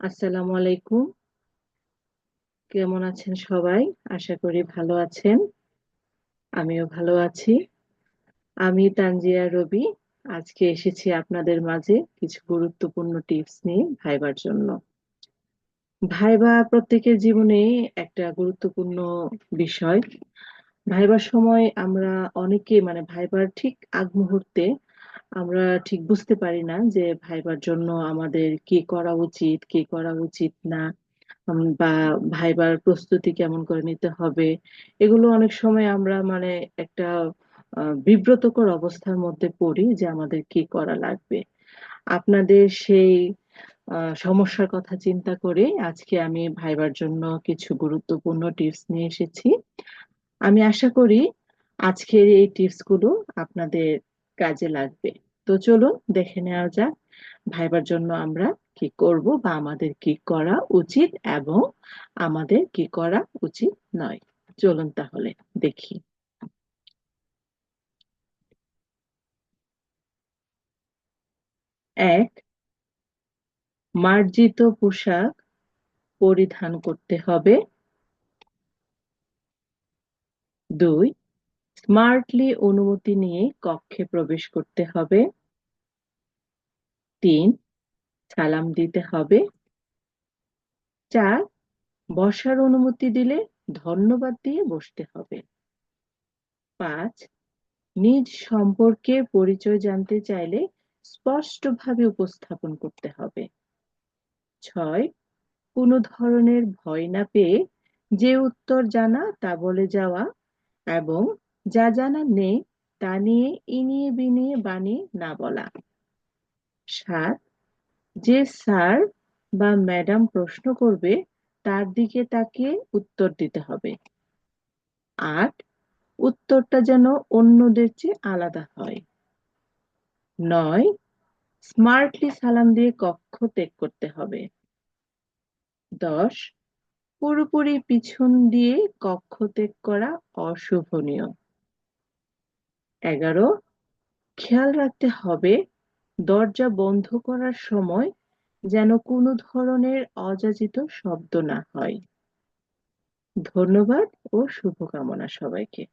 আসসালামু আলাইকুম। কেমন আছেন সবাই? আশা করি ভালো আছেন। আমিও ভালো আছি। আমি তানজিয়া রবি। আজকে এসেছি আপনাদের মাঝে কিছু গুরুত্বপূর্ণ টিপস নিয়ে ভাইবার জন্য। ভাইবা প্রত্যেকের জীবনেই একটা গুরুত্বপূর্ণ বিষয়। ভাইবার সময় আমরা অনেকে মানে ভাইবার ঠিক আগ মুহূর্তে আমরা ঠিক বুঝতে পারি না যে ভাইবার জন্য আমাদের কি করা উচিত, কি করা উচিত না। বা ভাইবার প্রস্তুতি কেমন করে নিতে হবে, এগুলো অনেক সময় আমরা মানে একটা বিব্রতকর অবস্থার মধ্যে পড়ি যে আমাদের কি করা লাগবে। আপনাদের সেই সমস্যার কথা চিন্তা করে আজকে আমি ভাইবার জন্য কিছু গুরুত্বপূর্ণ টিপস নিয়ে এসেছি। আমি আশা করি আজকের এই টিপস গুলো আপনাদের কাজে লাগবে। তো চলুন দেখে নেওয়া যাক ভাইবার জন্য আমরা কি করব বা আমাদের কি করা উচিত এবং আমাদের কি করা উচিত নয়। চলুন তাহলে দেখি। ১, মার্জিত পোশাক পরিধান করতে হবে। ২, স্মার্টলি অনুমতি নিয়ে কক্ষে প্রবেশ করতে হবে। ৩, সালাম দিতে হবে। ৪, বসার অনুমতি দিলে ধন্যবাদ দিয়ে বসতে হবে। ৫, নিজ সম্পর্কে পরিচয় জানতে চাইলে স্পষ্টভাবে উপস্থাপন করতে হবে। ৬, কোনো ধরনের ভয় না পেয়ে যে উত্তর জানা তা বলে যাওয়া এবং যা জানা নেই তা নিয়ে ইনিয়ে বিনিয়ে বানিয়ে না বলা। ৭, যে স্যার বা ম্যাডাম প্রশ্ন করবে তার দিকে তাকিয়ে উত্তর দিতে হবে। ৮, উত্তরটা যেন অন্যদের চেয়ে আলাদা হয়। ৯, স্মার্টলি সালাম দিয়ে কক্ষ ত্যাগ করতে হবে। ১০, পুরোপুরি পিছন দিয়ে কক্ষ ত্যাগ করা অশোভনীয়। ১১, খেয়াল রাখতে হবে দরজা বন্ধ করার সময় যেন কোনো ধরনের অযাচিত শব্দ না হয়। ধন্যবাদ ও শুভকামনা সবাইকে।